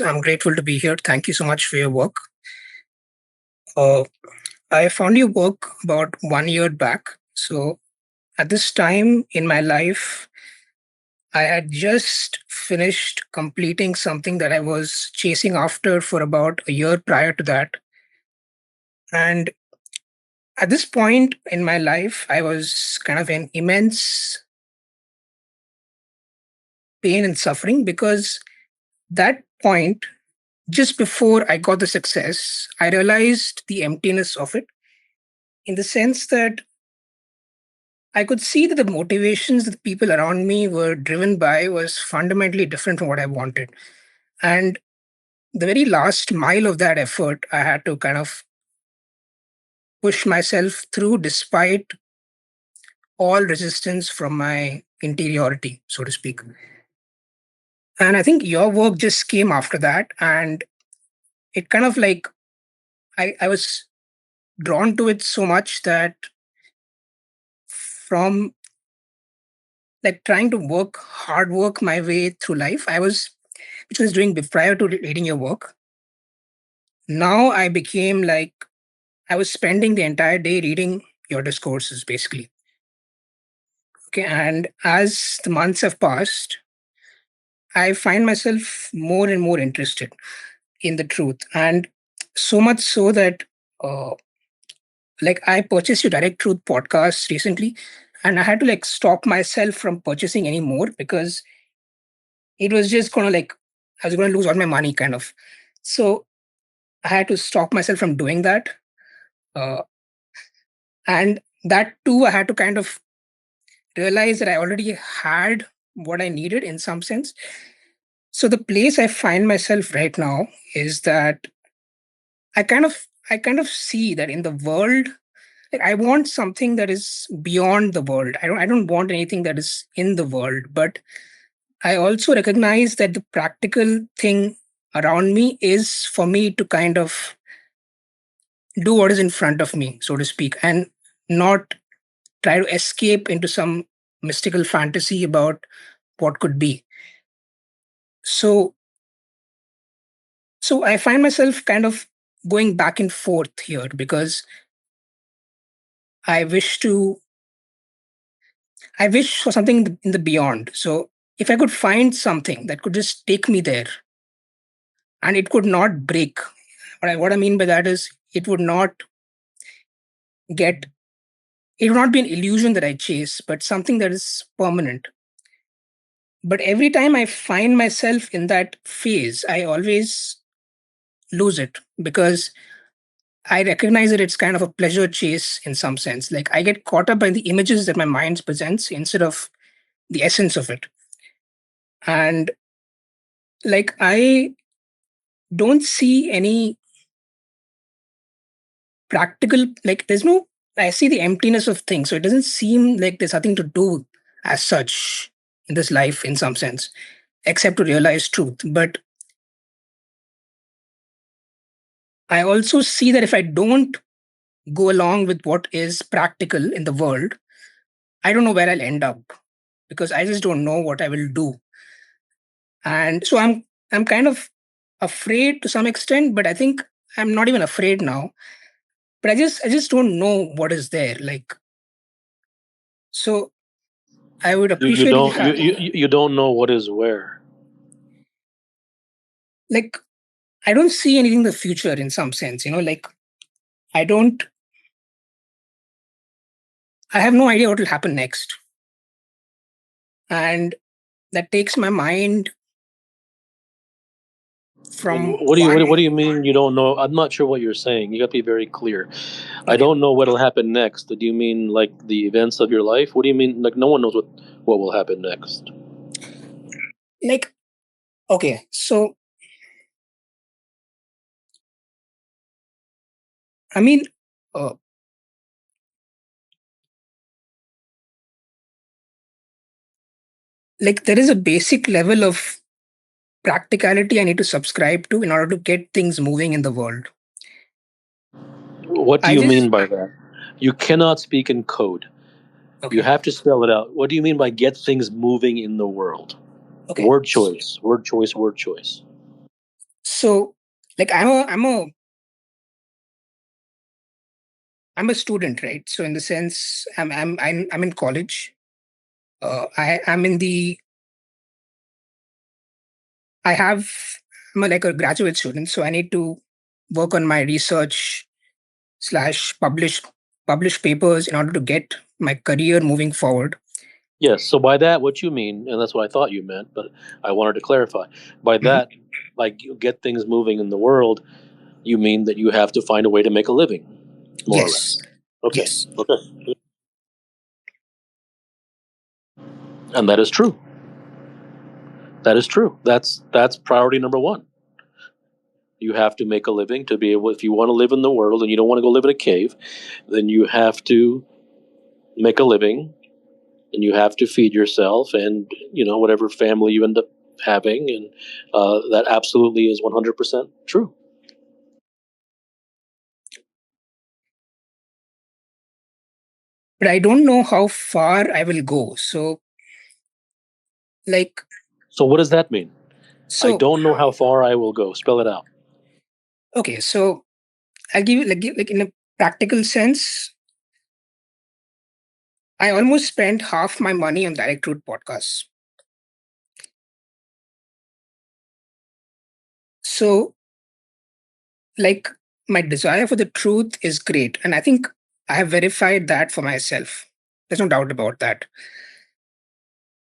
I'm grateful to be here. Thank you so much for your work. Uh, I found your work about 1 year back. So at this time in my life, I had just finished completing something that I was chasing after for about a year prior to that. And at this point in my life, I was kind of in immense pain and suffering because that point, just before I got the success, I realized the emptiness of it in the sense that I could see that the motivations that the people around me were driven by was fundamentally different from what I wanted. And the very last mile of that effort, I had to kind of push myself through despite all resistance from my interiority, so to speak. And I think your work just came after that. And it kind of like, I was drawn to it so much that from like trying to hard work my way through life, which I was doing prior to reading your work. Now I became like, I was spending the entire day reading your discourses, basically. Okay. And as the months have passed, I find myself more and more interested in the truth. And so much so that, uh, like, I purchased your Direct Truth podcast recently, and I had to like stop myself from purchasing any more because it was just going to like, I was going to lose all my money kind of. So I had to stop myself from doing that. Uh, and that too, I had to kind of realize that I already had what I needed in some sense. So the place I find myself right now is that I kind of see that in the world, like I want something that is beyond the world. I don't want anything that is in the world, but I also recognize that the practical thing around me is for me to kind of do what is in front of me, so to speak, and not try to escape into some mystical fantasy about what could be. So so I find myself kind of going back and forth here because I wish to I wish for something in the beyond. So if I could find something that could just take me there and it could not break. What I mean by that is get it would not be an illusion that I chase, but something that is permanent. But every time I find myself in that phase, I always lose it because I recognize that it's kind of a pleasure chase in some sense. Like I get caught up by the images that my mind presents instead of the essence of it. And like I don't see any practical, like there's no, I see the emptiness of things. So it doesn't seem like there's nothing to do as such in this life in some sense, except to realize truth. But I also see that if I don't go along with what is practical in the world, I don't know where I'll end up because I just don't know what I will do. And so I'm kind of afraid to some extent, but I think I'm not even afraid now. But I just don't know what is there. Like so I would You appreciate if you don't have you don't know what is where. like I don't see anything in the future in some sense, like I don't I have no idea what will happen next. And that takes my mind from What one do you mean you don't know? I'm not sure what you're saying. You got to be very clear. I okay. don't know what'll happen next. Do you mean like the events of your life? What do you mean like no one knows what will happen next? Like okay, so I mean uh, like there is a basic level of practicality I need to subscribe to in order to get things moving in the world. What do I you just mean by that? You cannot speak in code. You okay. have to spell it out. What do you mean by get things moving in the world? Okay. Word choice, word choice, word choice. So, like, I'm a student, right? So in the sense, I'm in college. I am in the I have like a graduate student, so I need to work on my research slash publish papers in order to get my career moving forward. Yes. So by that, what you mean, and that's what I thought you meant, but I wanted to clarify. By Mhm. that, like you get things moving in the world, you mean that you have to find a way to make a living, more or Yes, less. Okay. yes. Okay. And that is true. That is true. That's priority number one. You have to make a living to be able. If you want to live in the world and you don't want to go live in a cave, then you have to make a living and you have to feed yourself and whatever family you end up having, and that absolutely is 100% true. But I don't know how far I will go. So, like, So what does that mean? I so don't know how far I will go. Spell it out. okay. So I'll give you like in a practical sense. I almost spent half my money on direct route podcasts. So, like, my desire for the truth is great, and I think I have verified that for myself. There's no doubt about that.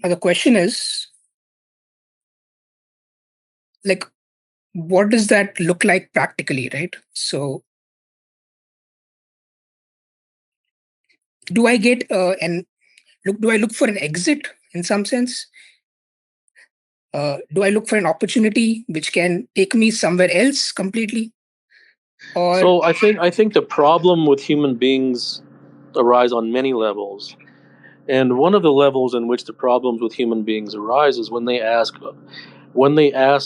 Now the question is, like, what does that look like practically, right? So, do I get an look? Do I look for an exit in some sense? Do I look for an opportunity which can take me somewhere else completely? Or So I think the problem with human beings arise on many levels. And one of the levels in which the problems with human beings arise is when they ask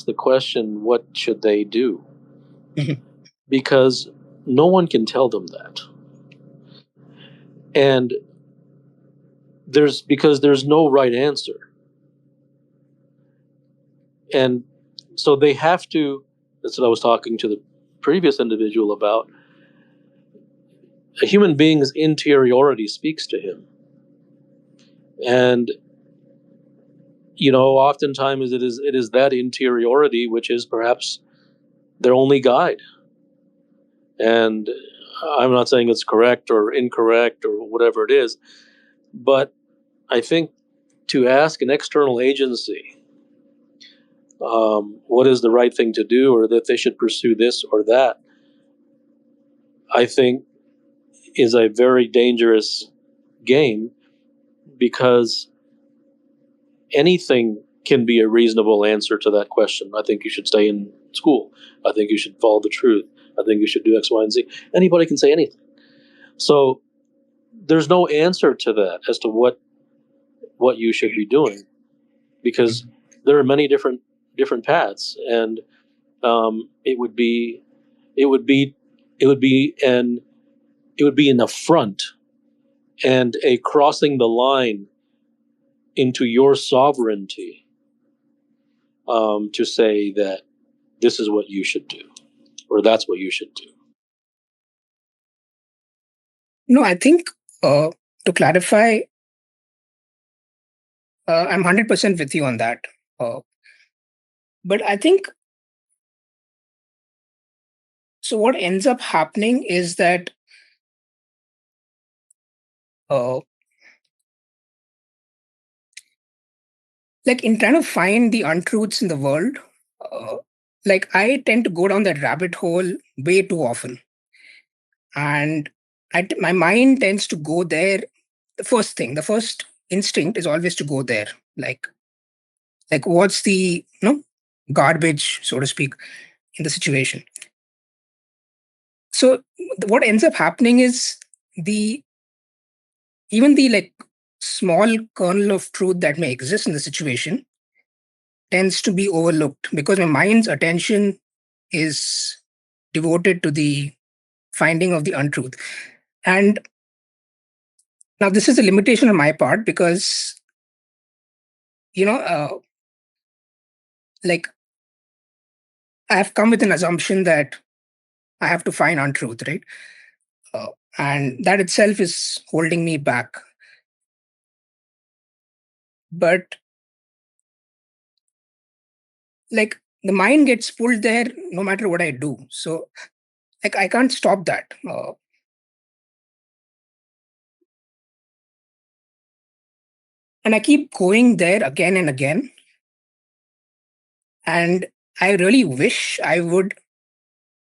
the question, what should they do? Mhm. Because no one can tell them that. And there's no right answer. And so they have to, that's what I was talking to the previous individual about. A human being's interiority speaks to him. And oftentimes it is that interiority which is perhaps their only guide. And I'm not saying it's correct or incorrect or whatever it is, but I think to ask an external agency what is the right thing to do, or that they should pursue this or that, I think is a very dangerous game, because anything can be a reasonable answer to that question. I think you should stay in school. I think you should follow the truth. I think you should do X, Y, and Z. Anybody can say anything. So there's no answer to that as to what you should be doing, because there are many different paths, and it would be it would be it would be an it would be an affront and a crossing the line into your sovereignty, to say that this is what you should do or that's what you should do. no, I think to clarify, I'm 100% with you on that. Uh, but I think so. What ends up happening is that, uh, like, in trying to find the untruths in the world, uh, like, I tend to go down that rabbit hole way too often, and my mind tends to go there. The first instinct is always to go there. Like, what's the garbage, so to speak, in the situation. So what ends up happening is the even the like small kernel of truth that may exist in the situation tends to be overlooked because my mind's attention is devoted to the finding of the untruth. And now this is a limitation on my part because you know uh, like I've come with an assumption that I have to find untruth, right? Uh, and that itself is holding me back. But like the mind gets pulled there no matter what I do. So like I can't stop that. And I keep going there again and again. And I really wish I would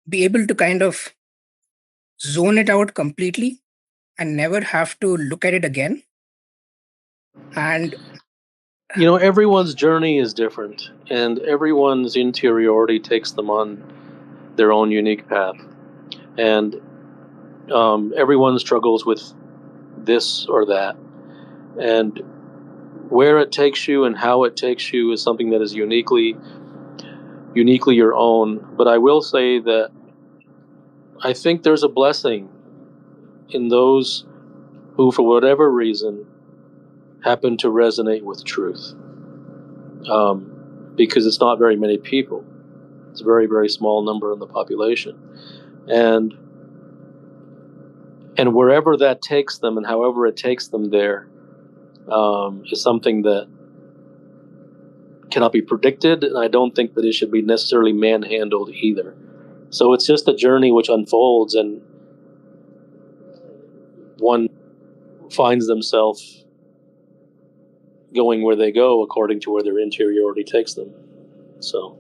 be able to kind of zone it out completely and never have to look at it again. And Everyone's journey is different, and everyone's interiority takes them on their own unique path. And everyone struggles with this or that. And where it takes you and how it takes you is something that is uniquely your own. But I will say that I think there's a blessing in those who, for whatever reason, happen to resonate with truth. Because it's not very many people. It's a very, very small number in the population. And wherever that takes them and however it takes them there is something that cannot be predicted. And I don't think that it should be necessarily manhandled either. So it's just a journey which unfolds, and one finds themselves going where they go according to where their interiority takes them. So